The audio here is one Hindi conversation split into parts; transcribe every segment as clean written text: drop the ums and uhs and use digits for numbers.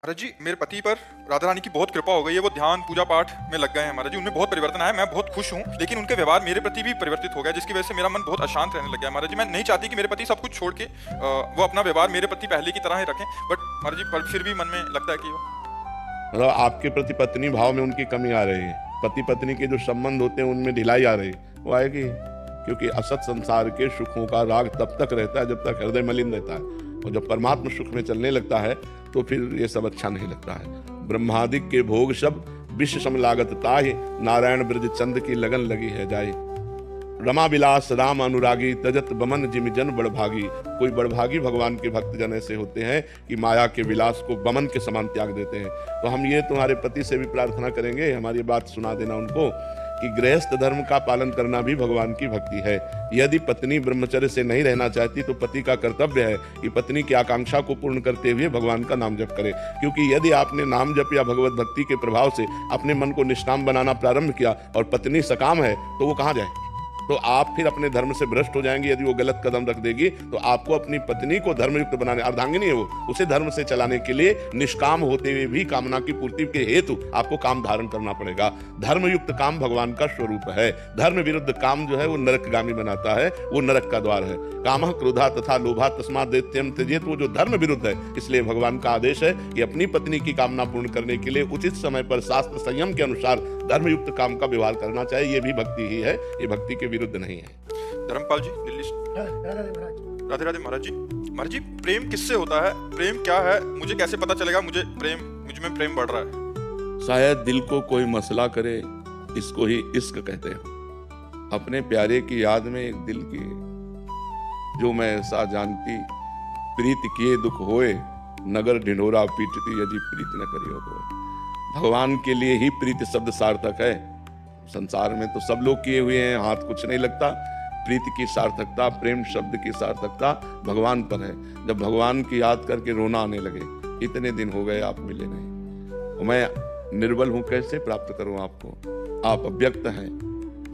महाराज जी, मेरे पति पर राधा रानी की बहुत कृपा हो गई है। वो ध्यान पूजा पाठ में लग गए हैं महाराज जी। उनमें बहुत परिवर्तन आया, मैं बहुत खुश हूँ। लेकिन उनके व्यवहार मेरे प्रति भी परिवर्तित हो गया, जिसकी वजह से मेरा मन बहुत अशांत रहने लग गया महाराज जी। मैं नहीं चाहती कि मेरे पति सब कुछ छोड़ के वो अपना व्यवहार मेरे प्रति पहले की तरह ही रखें, बट महाराज जी पर फिर भी मन में लगता है कि वो मतलब आपके प्रति पत्नी भाव में उनकी कमी आ रही है। पति पत्नी के जो संबंध होते हैं उनमें ढिलाई आ रही है, वो आएगी। क्योंकि असत संसार के सुखों का राग तब तक रहता है जब तक हृदय मलिन रहता है, और जब परमात्मा सुख में चलने लगता है तो फिर ये सब अच्छा नहीं लगता है। ब्रह्मादिक के भोग सब विश्व सम लागत ताहि, नारायण ब्रज चंद की लगन लगी है जाए। रमा विलास राम अनुरागी, तजत बमन जिमि जन बड़भागी। कोई बड़भागी भगवान के भक्त जन ऐसे होते हैं कि माया के विलास को बमन के समान त्याग देते हैं। तो हम ये तुम्हारे पति से भी प्रार्थना करेंगे, हमारी बात सुना देना उनको कि गृहस्थ धर्म का पालन करना भी भगवान की भक्ति है। यदि पत्नी ब्रह्मचर्य से नहीं रहना चाहती तो पति का कर्तव्य है कि पत्नी की आकांक्षा को पूर्ण करते हुए भगवान का नाम जप करे। क्योंकि यदि आपने नाम जप या भगवत भक्ति के प्रभाव से अपने मन को निष्काम बनाना प्रारंभ किया और पत्नी सकाम है तो वो कहाँ जाए? तो आप फिर अपने धर्म से भ्रष्ट हो जाएंगे। यदि वो गलत कदम रख देगी तो आपको अपनी पत्नी को धर्मयुक्त बनाने, अर्धांगिनी है वो, उसे धर्म से चलाने के लिए निष्काम होते हुए भी कामना की पूर्ति के हेतु आपको काम धारण करना पड़ेगा। धर्मयुक्त काम भगवान का स्वरूप है। धर्म विरुद्ध काम जो है वो नरकगामी बनाता है, वो नरक का द्वार है। कामः क्रोधा तथा लोभा तस्मात् दैत्यं त्यजेत, वो जो धर्म विरुद्ध है। इसलिए भगवान का आदेश है कि अपनी पत्नी की कामना पूर्ण करने के लिए उचित समय पर शास्त्र संयम के अनुसार धर्मयुक्त काम का व्यवहार करना चाहिए। ये भी भक्ति ही है, ये भक्ति के विरुद्ध नहीं है। धर्मपाल जी दिल्ली से। राधे राधे महाराज जी। महाराज जी, प्रेम किससे होता है? प्रेम क्या है? मुझे कैसे पता चलेगा मुझ में प्रेम बढ़ रहा है? शायद दिल को कोई मसला करे, इसको ही इश्क कहते हैं। अपने प्यारे की याद में एक दिल की जो मैं ऐसा जानती, प्रीत किए दुख होए, नगर ढिंढोरा पीटती यदि प्रीत न करियो तो। भगवान के लिए ही प्रीति शब्द सार्थक है। संसार में तो सब लोग किए हुए हैं, हाथ कुछ नहीं लगता। प्रीति की सार्थकता, प्रेम शब्द की सार्थकता भगवान पर है। जब भगवान की याद करके रोना आने लगे, इतने दिन हो गए आप मिले नहीं, मैं निर्बल हूं, कैसे प्राप्त करूं आपको? आप अव्यक्त हैं,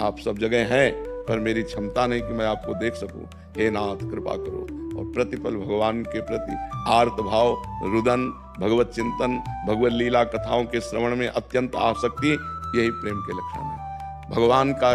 आप सब जगह हैं, पर मेरी क्षमता नहीं कि मैं आपको देख सकूं। हे नाथ कृपा करो। और प्रतिपल भगवान के प्रति आर्त भाव, रुदन, भगवत चिंतन, भगवत लीला कथाओं के श्रवण में अत्यंत आसक्ति, यही प्रेम के लक्षण है। भगवान का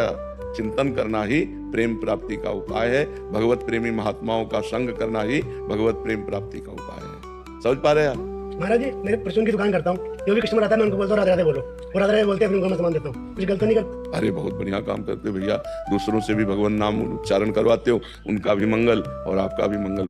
चिंतन करना ही प्रेम प्राप्ति का उपाय है। भगवत प्रेमी महात्माओं का संग करना ही भगवत प्रेम प्राप्ति का उपाय है। समझ पा रहे हैं आप? महाराज जी, मैं परचून की दुकान करता हूँ। जो भी कस्टमर आता है मैं उनको बोलता हूँ राधे राधे बोलो, वो राधे राधे बोलते हैं, फिर उनको मैं सामान देता हूँ। कुछ गलत नहीं करता। अरे बहुत बढ़िया काम करते भैया। दूसरों से भी भगवान नाम उच्चारण करवाते हो, उनका भी मंगल और आपका भी मंगल।